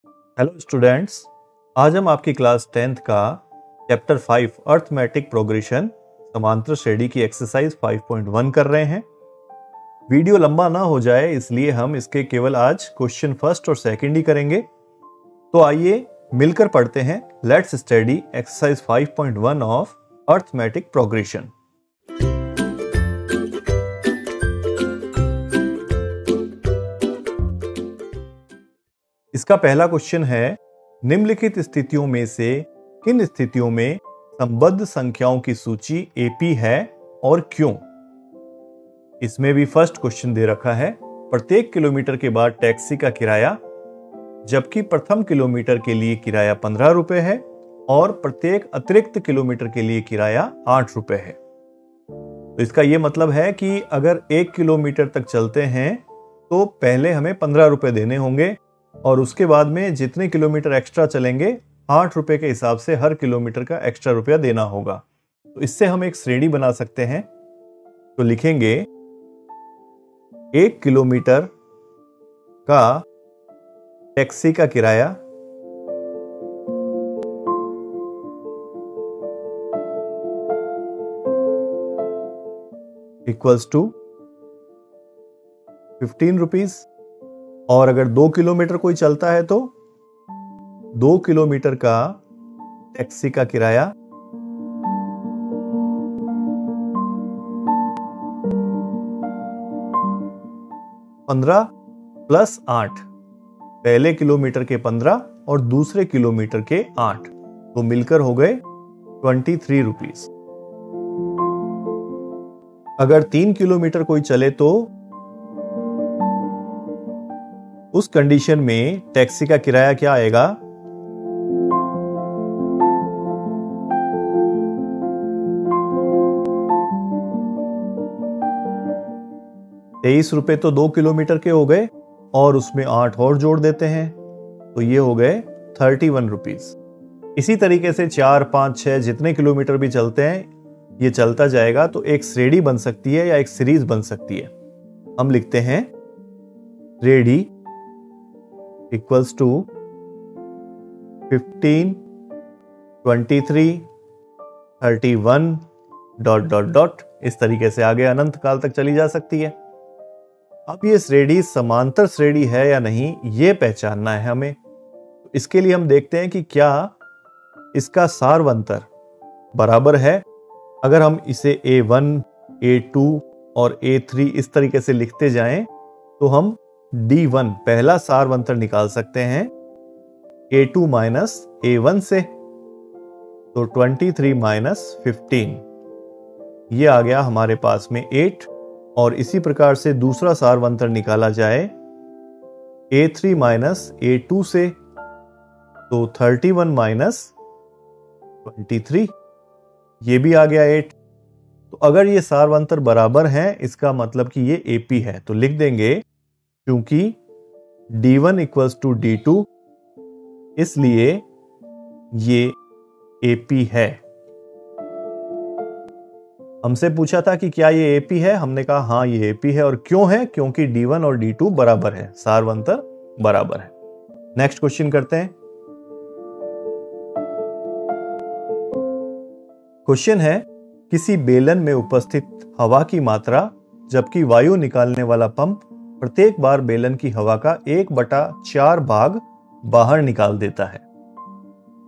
Hello students, आज हम आपकी क्लास 10th का चैप्टर 5 अर्थमेटिक प्रोग्रेशन समांतर श्रेणी की एक्सरसाइज 5.1 कर रहे हैं। वीडियो लंबा ना हो जाए इसलिए हम इसके केवल आज क्वेश्चन फर्स्ट और सेकंड ही करेंगे। तो आइए मिलकर पढ़ते हैं। Let's study exercise 5.1 of arithmetic progression. इसका पहला क्वेश्चन है, निम्नलिखित स्थितियों में से किन स्थितियों में संबद्ध संख्याओं की सूची एपी है और क्यों? इसमें भी फर्स्ट क्वेश्चन दे रखा है, प्रत्येक किलोमीटर के बाद टैक्सी का किराया, जबकि प्रथम किलोमीटर के लिए किराया 15 रुपए है और प्रत्येक अतिरिक्त किलोमीटर के लिए किराया 8 रुपए है। तो इसका यह मतलब है कि अगर 1 किलोमीटर तक चलते हैं तो पहले हमें 15 रुपए देने होंगे और उसके बाद में जितने किलोमीटर एक्स्ट्रा चलेंगे 8 रुपए के हिसाब से हर किलोमीटर का एक्स्ट्रा रुपया देना होगा। तो इससे हम एक श्रेणी बना सकते हैं। तो लिखेंगे 1 किलोमीटर का टैक्सी का किराया इक्वल्स टू 15 रुपीज, और अगर 2 किलोमीटर कोई चलता है तो 2 किलोमीटर का टैक्सी का किराया 15 प्लस 8, पहले किलोमीटर के 15 और दूसरे किलोमीटर के 8, तो मिलकर हो गए 23 रुपीज। अगर 3 किलोमीटर कोई चले तो उस कंडीशन में टैक्सी का किराया क्या आएगा? ₹23 तो 2 किलोमीटर के हो गए और उसमें 8 और जोड़ देते हैं तो ये हो गए 31 रुपीज। इसी तरीके से 4, 5, 6 जितने किलोमीटर भी चलते हैं ये चलता जाएगा, तो एक श्रेणी बन सकती है या एक सीरीज बन सकती है। हम लिखते हैं श्रेणी इक्वल्स टू 15, 23, 31 ... इस तरीके से आगे अनंत काल तक चली जा सकती है। अब ये श्रेणी समांतर श्रेणी है या नहीं ये पहचानना है हमें। इसके लिए हम देखते हैं कि क्या इसका सारवंतर बराबर है। अगर हम इसे A1, A2 और A3 इस तरीके से लिखते जाएं तो हम D1 पहला सारवंतर निकाल सकते हैं A2 माइनस A1 से, तो 23 माइनस 15 ये आ गया हमारे पास में 8। और इसी प्रकार से दूसरा सारवंतर निकाला जाए A3 माइनस A2 से, तो 31 माइनस 23 ये भी आ गया 8। तो अगर ये सारवंतर बराबर हैं इसका मतलब कि ये AP है। तो लिख देंगे क्योंकि D1 इक्वल्स टू D2 इसलिए ये AP है। हमसे पूछा था कि क्या ये AP है, हमने कहा हाँ ये AP है। और क्यों है? क्योंकि D1 और D2 बराबर है, सारवंतर बराबर है। नेक्स्ट क्वेश्चन करते हैं। क्वेश्चन है, किसी बेलन में उपस्थित हवा की मात्रा जबकि वायु निकालने वाला पंप प्रत्येक बार बेलन की हवा का 1/4 भाग बाहर निकाल देता है।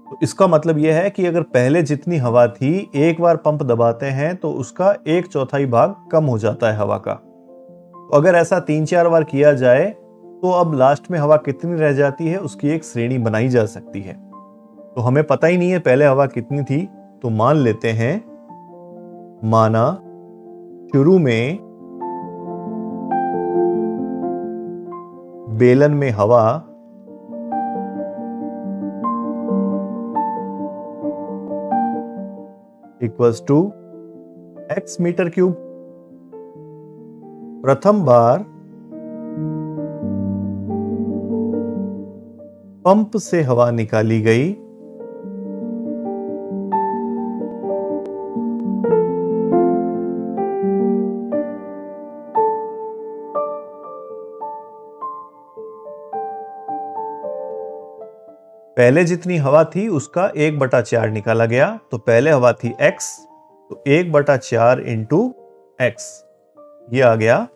तो इसका मतलब यह है कि अगर पहले जितनी हवा थी एक बार पंप दबाते हैं तो उसका 1/4 भाग कम हो जाता है हवा का। तो अगर ऐसा 3-4 बार किया जाए तो अब लास्ट में हवा कितनी रह जाती है उसकी एक श्रेणी बनाई जा सकती है। तो हमें पता ही नहीं है पहले हवा कितनी थी, तो मान लेते हैं माना शुरू में बेलन में हवा equals to x metre cube. प्रथम बार पंप से हवा निकाली गई पहले जितनी हवा थी उसका 1/4 निकाला गया, तो पहले हवा थी x, तो 1/4 इंटू x, ये आ गया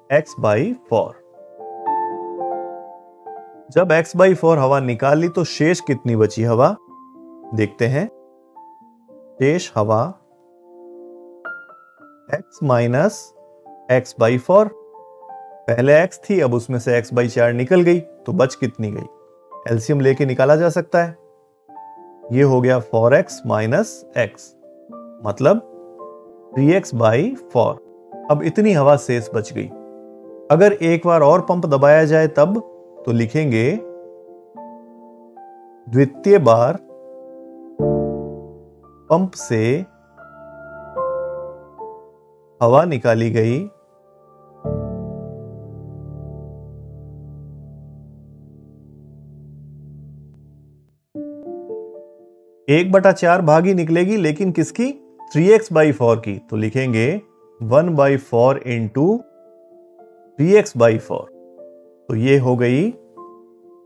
x/4। जब x/4 हवा निकाल ली तो शेष कितनी बची हवा, देखते हैं। शेष हवा x माइनस x/4, पहले x थी, अब उसमें से x/4 निकल गई, तो बच कितनी गई, एलसीएम लेके निकाला जा सकता है। ये हो गया 4x माइनस x, मतलब 3x/4। अब इतनी हवा शेष बच गई। अगर एक बार और पंप दबाया जाए तब, तो लिखेंगे द्वितीय बार पंप से हवा निकाली गई 1/4 भागी निकलेगी, लेकिन किसकी, 3x/4 की, तो लिखेंगे 1/4 इंटू 3x/4, तो ये हो गई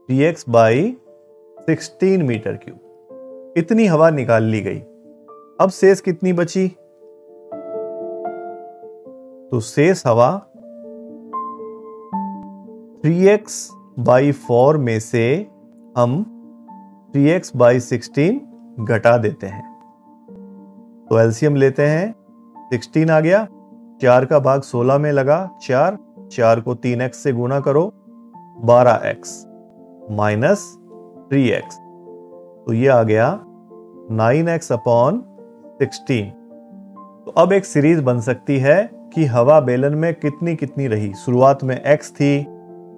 3x/16 मीटर क्यूब। इतनी हवा निकाल ली गई। अब शेष कितनी बची, तो शेष हवा 3x/4 में से हम 3x/16 घटा देते हैं, तो एलसीएम लेते हैं। 16 आ गया, 4 का भाग 16 में लगा 4 को 3x से गुणा करो, 12x माइनस 3x, तो ये आ गया 9x/16। तो अब एक सीरीज बन सकती है कि हवा बेलन में कितनी कितनी रही। शुरुआत में x थी,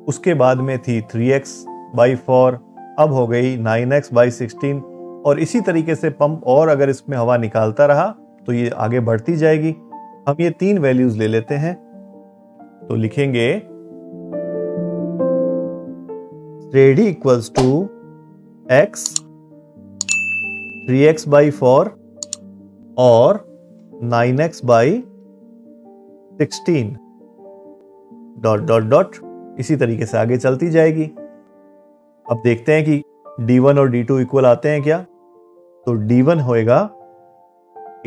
उसके बाद में थी 3x/4, अब हो गई 9x/16, और इसी तरीके से पंप और अगर इसमें हवा निकालता रहा तो ये आगे बढ़ती जाएगी। हम ये 3 वैल्यूज ले लेते हैं, तो लिखेंगे ready equals to x 3x/4 और 9x/16 ... इसी तरीके से आगे चलती जाएगी। अब देखते हैं कि D1 और D2 इक्वल आते हैं क्या, तो D1 होएगा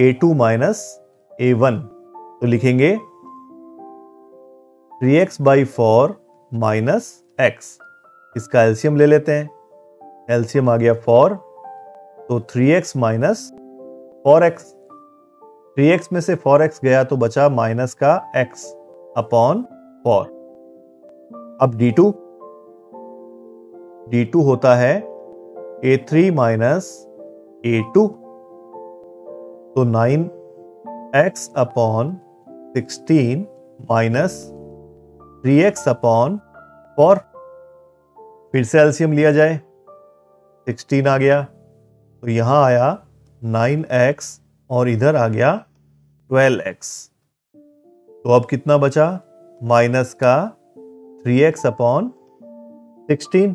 A2 माइनस A1, तो लिखेंगे 3x/4 माइनस x, इसका एलसीएम ले लेते हैं। एलसीएम आ गया 4, तो 3x माइनस 4x, 3x में से 4x गया तो बचा माइनस का x/4। अब D2 होता है A3 माइनस A2, तो 9x/16 माइनस 3x/4, फिर से एलसीएम लिया जाए। 16 आ गया, तो यहां आया 9x और इधर आ गया 12x, तो अब कितना बचा, माइनस का 3x/16,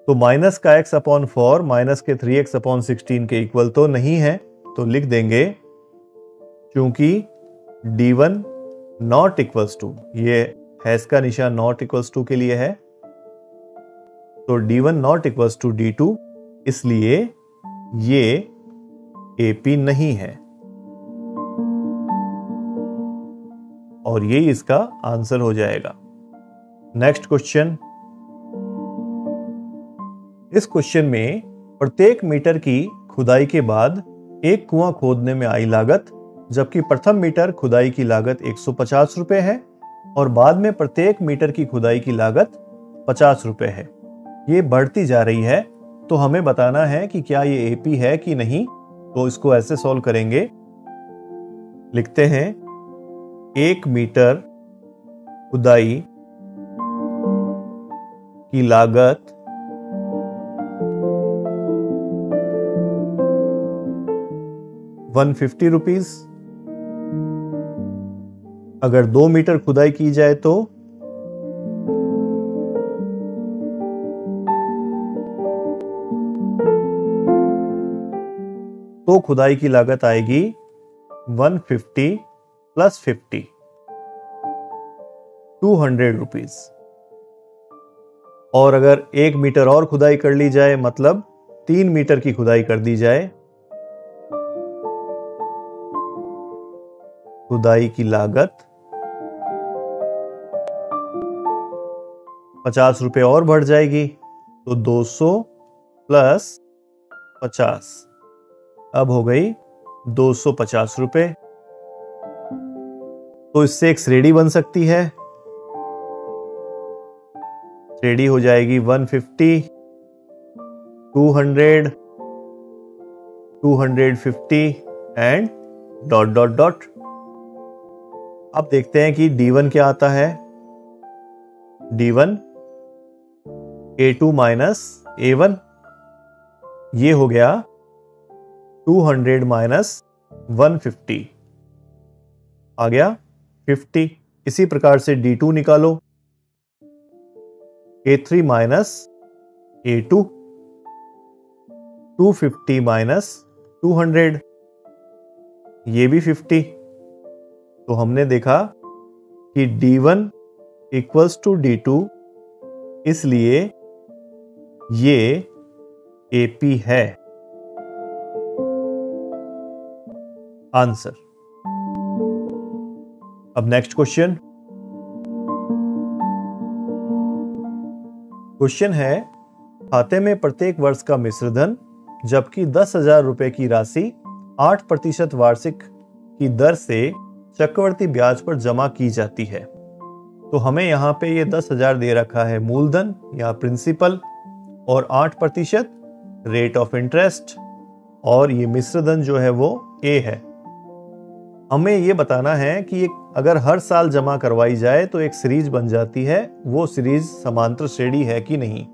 तो माइनस का x/4 माइनस के 3x/16 के इक्वल तो नहीं है, तो लिख देंगे क्योंकि D1 नॉट इक्वल्स टू, ये हैश का निशान नॉट इक्वल्स टू के लिए है, तो D1 not equals to D2, इसलिए ये AP नहीं है, और ये इसका आंसर हो जाएगा। Next question. इस क्वेश्चन में प्रत्येक मीटर की खुदाई के बाद एक कुआं खोदने में आई लागत, जबकि प्रथम मीटर खुदाई की लागत 150 रुपए है और बाद में प्रत्येक मीटर की खुदाई की लागत 50 रुपए है। ये बढ़ती जा रही है, तो हमें बताना है कि क्या ये एपी है कि नहीं। तो इसको ऐसे सॉल्व करेंगे, लिखते हैं 1 मीटर खुदाई की लागत 150 रुपीज। अगर 2 मीटर खुदाई की जाए तो खुदाई की लागत आएगी 150 प्लस 50, 200 रुपीज। और अगर 1 मीटर और खुदाई कर ली जाए, मतलब 3 मीटर की खुदाई कर दी जाए, खुदाई की लागत 50 रुपए और बढ़ जाएगी, तो 200 प्लस 50 अब हो गई 250 रुपए। तो इससे एक श्रेणी बन सकती है। श्रेणी हो जाएगी 150, 200, 250 एंड डॉट डॉट डॉट। अब देखते हैं कि D1 क्या आता है। D1 A2 माइनस A1, ये हो गया 200 माइनस 150, आ गया 50। इसी प्रकार से D2 निकालो, A3 माइनस A2, 250 माइनस 200, ये भी 50। तो हमने देखा कि D1 इक्वल्स टू D2, इसलिए ये AP है आंसर। अब नेक्स्ट क्वेश्चन। क्वेश्चन है, खाते में प्रत्येक वर्ष का मिश्र धन जबकि 10,000 रुपए की राशि 8% वार्षिक की दर से चक्रवर्ती ब्याज पर जमा की जाती है। तो हमें यहाँ पे ये 10,000 दे रखा है मूलधन या प्रिंसिपल, और 8% रेट ऑफ इंटरेस्ट, और ये मिश्र धन जो है वो A है। हमें ये बताना है कि अगर हर साल जमा करवाई जाए तो एक सीरीज बन जाती है, वो सीरीज समांतर श्रेणी है कि नहीं।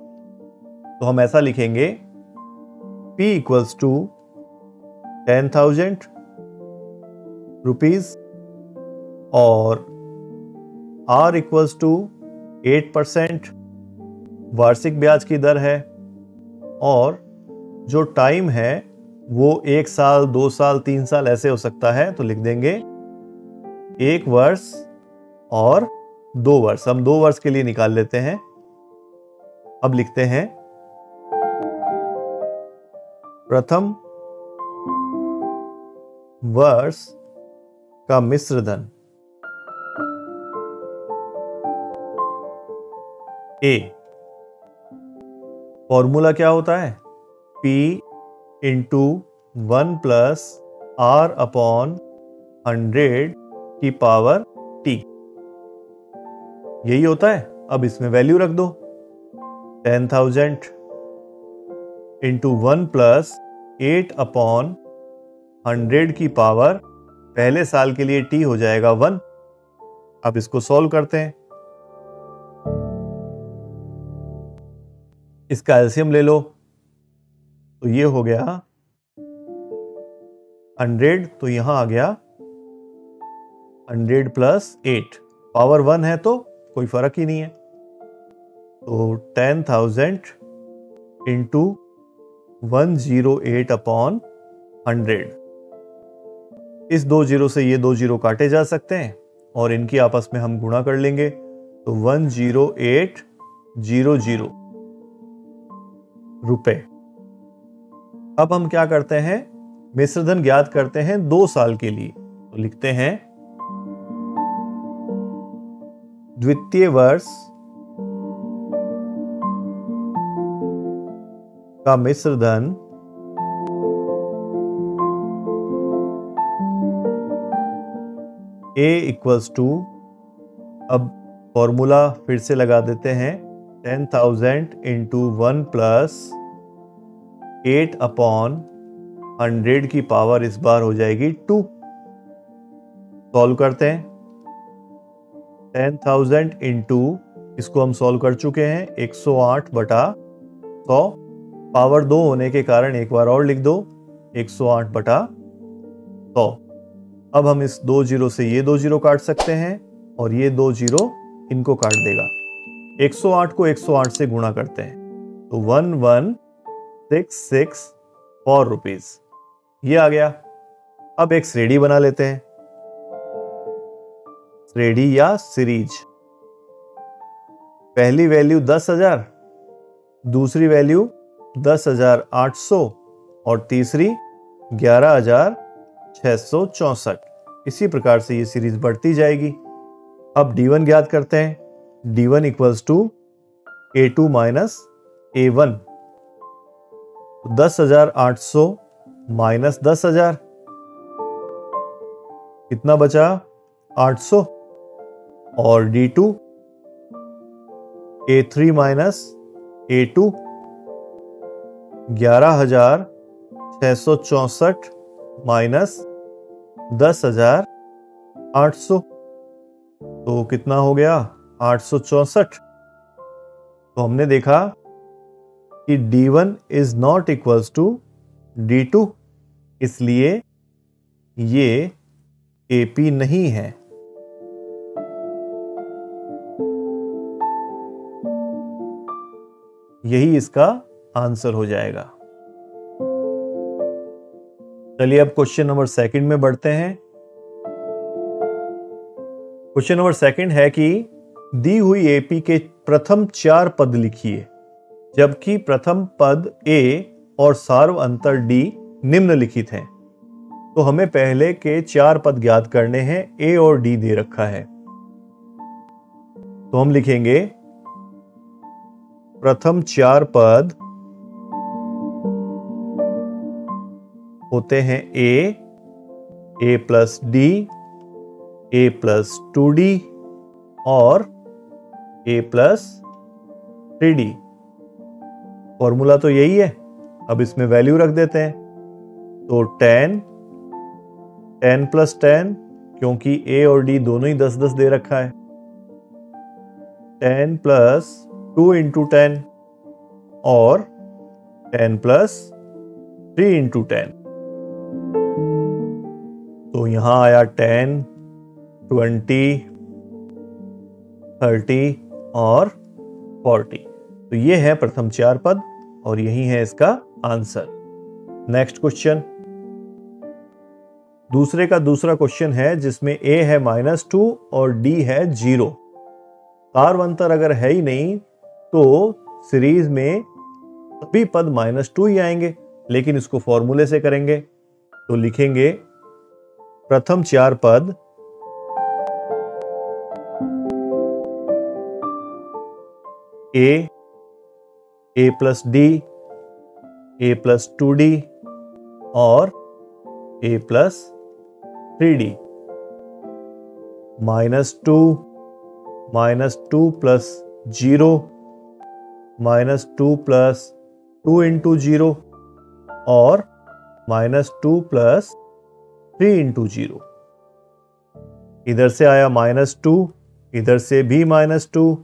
तो हम ऐसा लिखेंगे, P इक्वल्स टू 10,000 रुपीज और R इक्वल्स टू 8% वार्षिक ब्याज की दर है, और जो टाइम है वो 1 साल, 2 साल, 3 साल ऐसे हो सकता है। तो लिख देंगे 1 वर्ष और 2 वर्ष। हम 2 वर्ष के लिए निकाल लेते हैं। अब लिखते हैं, प्रथम वर्ष का मिश्र धन A। फॉर्मूला क्या होता है? P into 1 plus R upon 100 की पावर T, यही होता है। अब इसमें वैल्यू रख दो, 10,000 इंटू 1 प्लस 8 अपॉन 100 की पावर, पहले साल के लिए T हो जाएगा 1। अब इसको सॉल्व करते हैं। इसका एलसीएम ले लो, तो ये हो गया 100, तो यहां आ गया 100 प्लस 8, पावर 1 है तो कोई फर्क ही नहीं है। तो 10,000 इंटू 108 अपॉन 100, इस 2 जीरो से ये 2 जीरो काटे जा सकते हैं और इनकी आपस में हम गुणा कर लेंगे। तो 10800 रुपए। अब हम क्या करते हैं, मिश्र धन ज्ञात करते हैं 2 साल के लिए। तो लिखते हैं, द्वितीय वर्ष का मिश्र धन A इक्वल्स टू, अब फॉर्मूला फिर से लगा देते हैं, 10,000 इंटू 1 प्लस 8 अपॉन 100 की पावर इस बार हो जाएगी 2। सॉल्व करते हैं, 10,000 इंटू, इसको हम सॉल्व कर चुके हैं, 108/100, पावर 2 होने के कारण एक बार और लिख दो, 108/100। अब हम इस 2 जीरो से ये 2 जीरो काट सकते हैं और ये 2 जीरो इनको काट देगा। 108 को 108 से गुणा करते हैं, तो 11,664 रुपीज ये आ गया। अब एक श्रेणी बना लेते हैं, श्रेणी या सीरीज। पहली वैल्यू 10,000 दूसरी वैल्यू 10,800 और तीसरी 11,664। इसी प्रकार से ये सीरीज बढ़ती जाएगी। अब D1 ज्ञात करते हैं। D1 equals to A2 minus A1। 10,800 minus 10,000 कितना बचा? 800। और D2 A3 minus A2 11,664 minus 10,800 तो कितना हो गया? 864। तो हमने देखा कि D1 is not equals to D2, इसलिए ये AP नहीं है। यही इसका आंसर हो जाएगा। चलिए अब क्वेश्चन नंबर 2 में बढ़ते हैं। क्वेश्चन नंबर 2 है कि दी हुई AP के प्रथम 4 पद लिखिए, जबकि प्रथम पद A और सार्व अंतर D निम्नलिखित हैं। तो हमें पहले के 4 पद ज्ञात करने हैं। A और D दे रखा है, तो हम लिखेंगे प्रथम 4 पद होते हैं A plus D, A plus 2D और A प्लस 3D। फॉर्मूला तो यही है। अब इसमें वैल्यू रख देते हैं। तो 10 प्लस 10, क्योंकि A और D दोनों ही 10-10 दे रखा है। 10 प्लस 2 इंटू 10 और 10 प्लस 3 इंटू 10। तो यहां आया 10, 20, 30 और 40। तो ये है प्रथम 4 पद और यही है इसका आंसर। नेक्स्ट क्वेश्चन, दूसरे का दूसरा क्वेश्चन है जिसमें A है -2 और D है 0। सार्व अंतर अगर है ही नहीं तो सीरीज में सभी पद -2 ही आएंगे, लेकिन इसको फॉर्मूले से करेंगे। तो लिखेंगे प्रथम 4 पद A plus D, A plus 2D और A plus 3D। -2 plus 0, -2 plus 2 into 0 और -2 प्लस 3 इंटू 0। इधर से आया -2, इधर से भी -2।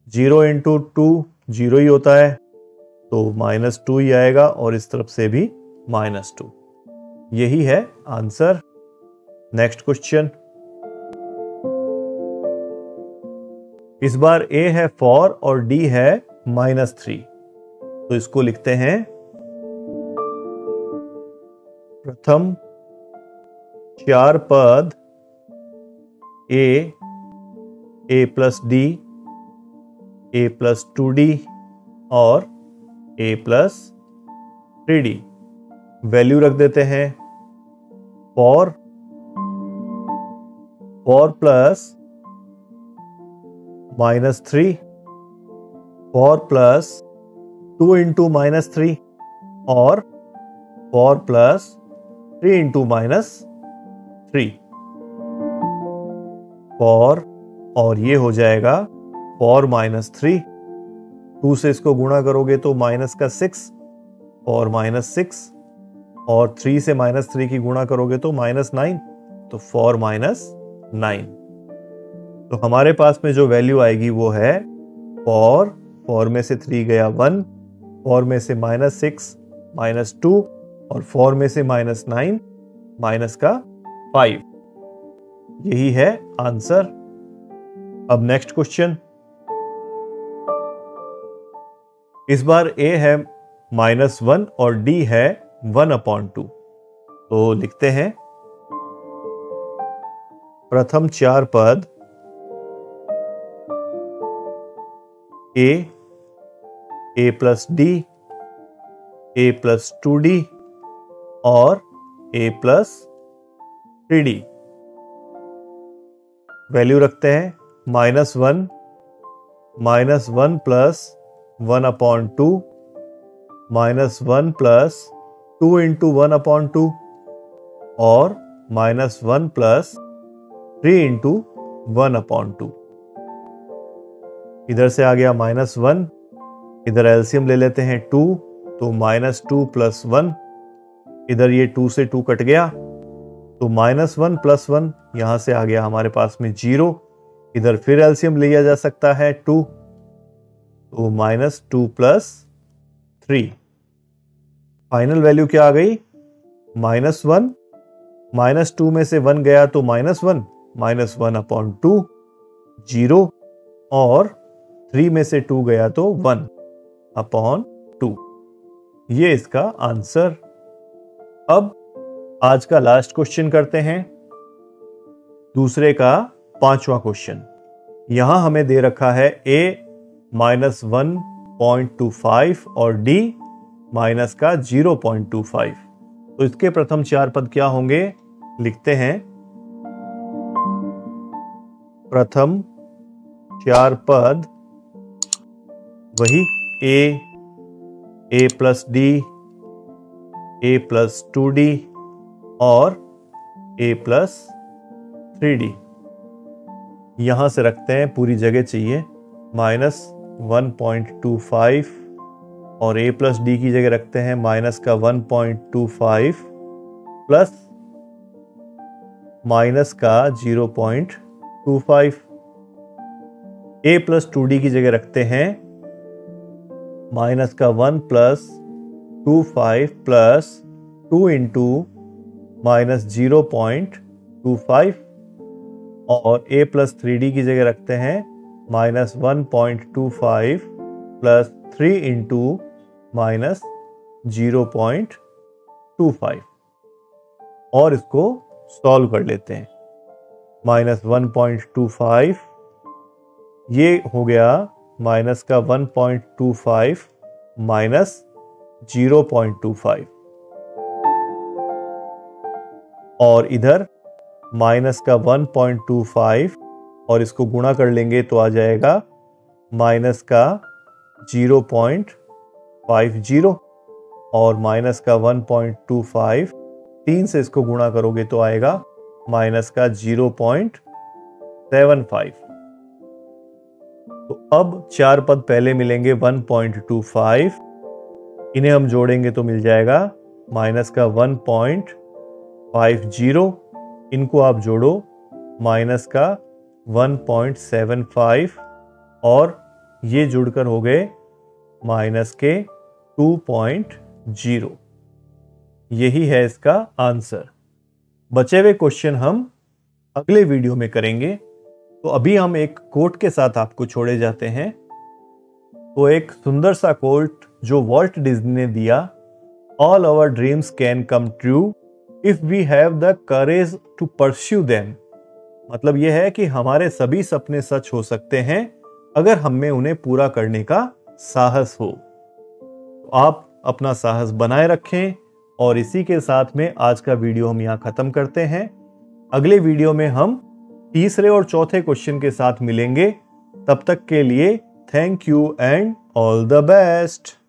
0 इंटू 2 0 ही होता है, तो -2 ही आएगा और इस तरफ से भी -2। यही है आंसर। नेक्स्ट क्वेश्चन, इस बार A है 4 और D है -3। तो इसको लिखते हैं प्रथम 4 पद A plus D, A plus 2D और A प्लस 3D। वैल्यू रख देते हैं। 4 प्लस -3, 4 प्लस 2 इंटू -3 और 4 प्लस 3 इंटू -3। 4 और ये हो जाएगा 4 -3। 2 से इसको गुणा करोगे तो -6 और -6 और 3 से -3 की गुणा करोगे तो -9, तो 4 -9। तो हमारे पास में जो वैल्यू आएगी वो है 4 में से 3 गया 1, 4 में से -6 -2 और 4 में से -9 -5। यही है आंसर। अब नेक्स्ट क्वेश्चन, इस बार A है -1 और D है 1/2। तो लिखते हैं प्रथम 4 पद A a plus D, a plus 2d और a प्लस 3d। वैल्यू रखते हैं -1, -1 प्लस 1/2, -1 प्लस 2 इंटू 1/2 और -1 प्लस 3 इंटू 1/2। इधर से आ गया -1, इधर एलसीएम ले लेते हैं 2, तो -2 प्लस 1, इधर ये 2 से 2 कट गया, तो -1 प्लस 1 यहां से आ गया हमारे पास में 0। इधर फिर एलसीएम लिया जा सकता है 2, तो -2 प्लस 3। फाइनल वैल्यू क्या आ गई? -1, -2 में से 1 गया तो -1, -1/2, 0 और 3 में से 2 गया तो 1/2। ये इसका आंसर। अब आज का लास्ट क्वेश्चन करते हैं, दूसरे का 5वां क्वेश्चन। यहां हमें दे रखा है a -1.25 और d माइनस का 0.25। तो इसके प्रथम 4 पद क्या होंगे? लिखते हैं, प्रथम 4 पद वही a plus d, a plus 2d और a प्लस 3d। यहां से रखते हैं, पूरी जगह चाहिए, -1.25 और a प्लस डी की जगह रखते हैं माइनस का 1.25 प्लस माइनस का 0.25। a प्लस 2d की जगह रखते हैं माइनस का 1 प्लस 25 प्लस 2 इंटू माइनस 0.25 और a प्लस 3d की जगह रखते हैं -1.25 प्लस 3 इंटू माइनस 0.25 और इसको सॉल्व कर लेते हैं। -1.25 ये हो गया माइनस का 1.25 माइनस 0.25 और इधर माइनस का 1.25 और इसको गुणा कर लेंगे तो आ जाएगा माइनस का 0.50 और माइनस का 1.25 3 से इसको गुणा करोगे तो आएगा माइनस का 0.75। तो अब 4 पद पहले मिलेंगे 1.25, इन्हें हम जोड़ेंगे तो मिल जाएगा माइनस का 1.50, इनको आप जोड़ो माइनस का 1.75 और ये जुड़कर हो गए माइनस के 2.0। यही है इसका आंसर। बचे हुए क्वेश्चन हम अगले वीडियो में करेंगे। तो अभी हम एक कोट के साथ आपको छोड़े जाते हैं। तो एक सुंदर सा कोट जो वॉल्ट डिज्नी ने दिया, all our dreams can come true if we have the courage to pursue them. मतलब यह है कि हमारे सभी सपने सच हो सकते हैं अगर हम में उन्हें पूरा करने का साहस हो। तो आप अपना साहस बनाए रखें और इसी के साथ में आज का वीडियो हम यहाँ खत्म करते हैं। अगले वीडियो में हम तीसरे और चौथे क्वेश्चन के साथ मिलेंगे। तब तक के लिए thank you and all the best.